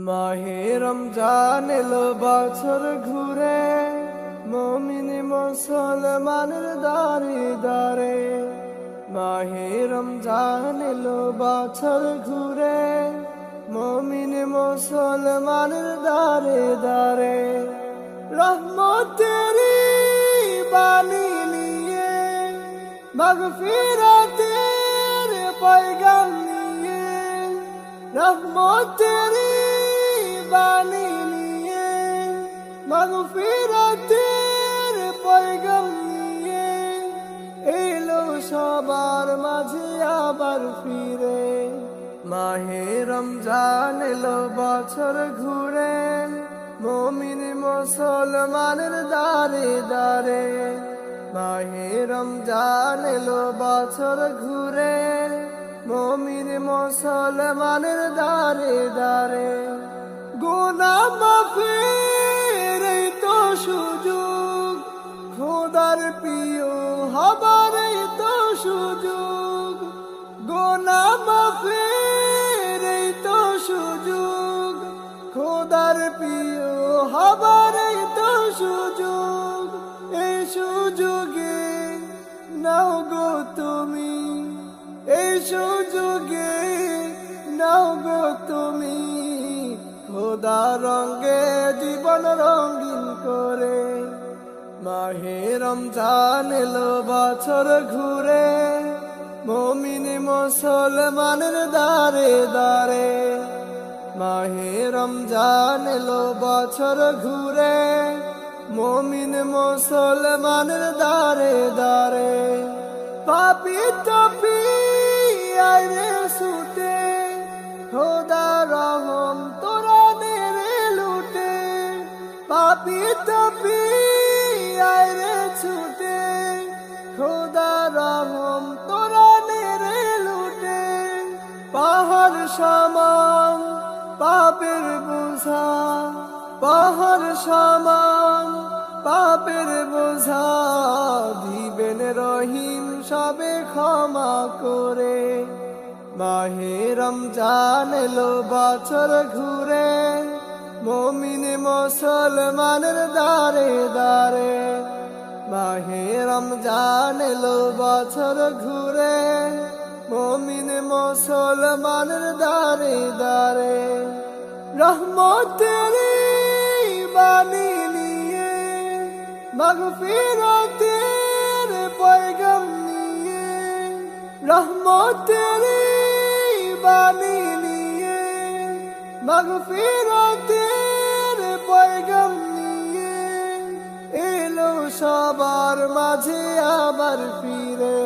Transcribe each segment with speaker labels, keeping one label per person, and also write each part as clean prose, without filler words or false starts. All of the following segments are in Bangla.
Speaker 1: মাহে রমজান এলো বছর ঘুরে, মুমিন মুসলমানের দারে দারে। মাহে রমজান এলো বছর ঘুরে, মুমিন মুসলমানের দারে দারে। রহমতেরি বাণী নিয়ে, মাগফিরাতের পয়গাম নিয়ে, রহমতেরি বাণী নিয়ে, মাগফিরাতের পয়গাম নিয়ে এলো সবার মাঝে আবার ফিরে। মাহে রমজান এলো বছর ঘুরে, মুমিন মুসলমানের দারে দারে। মাহে রমজান এলো বছর ঘুরে, মুমিন মুসলমানের দারে দারে। গুনাহ মাফের এই তো সুযোগ, খোদার প্রিয় হবার এই তো সুযোগ। গুনাহ মাফের এই তো সুযোগ, খোদার প্রিয় হবার এই তো সুযোগ। এই সুযোগে নাও গো তুমি, এই সুযোগে নাও গো তুমি, খোদা রঙে জীবন রঙিন করে। মাহে রমজান এলো বছর ঘুরে, মুমিন মুসলমানের দারে দারে। মাহে রমজান এলো বছর ঘুরে, মুমিন মুসলমানের দারে দারে। পাপী তাপী আইরে ছুটে, খোদা রহম তোরা নেরে লুটে। পাপী তাপী আইরে ছুটে, খোদা রহম তোরা নেরে লুটে। পাহাড় সমান পাপের বোঝা, পাহাড় সমান পাপের বোঝা, দিবেন রহিম সবে ক্ষমা করে। মাহে রমজান এলো বছর ঘুরে, মুমিন মুসলমানের দারে দারে। মাহে রমজান এলো বছর ঘুরে, মুমিন মুসলমানের দারে দারে। রহমতেরি বাণী নিয়ে, মাগফিরাতের পয়গাম নিয়ে, রহমতেরি বাণী নিয়ে, মাগফিরাতের পয়গাম নিয়ে এলো সবার মাঝে আবার ফিরে।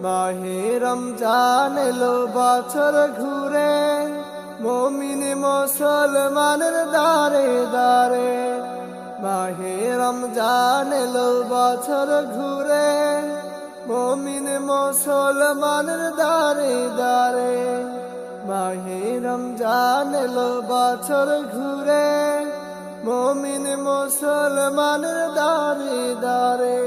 Speaker 1: মাহে রমজান এলো বছর ঘুরে, মুমিন মুসলমানের দারে দারে। মাহে রমজান এলো বছর ঘুরে, মুমিন মুসলমানের দারে দারে। মাহে রমজান এলো বছর ঘুরে, মুমিন মুসলমানের দারে দারে।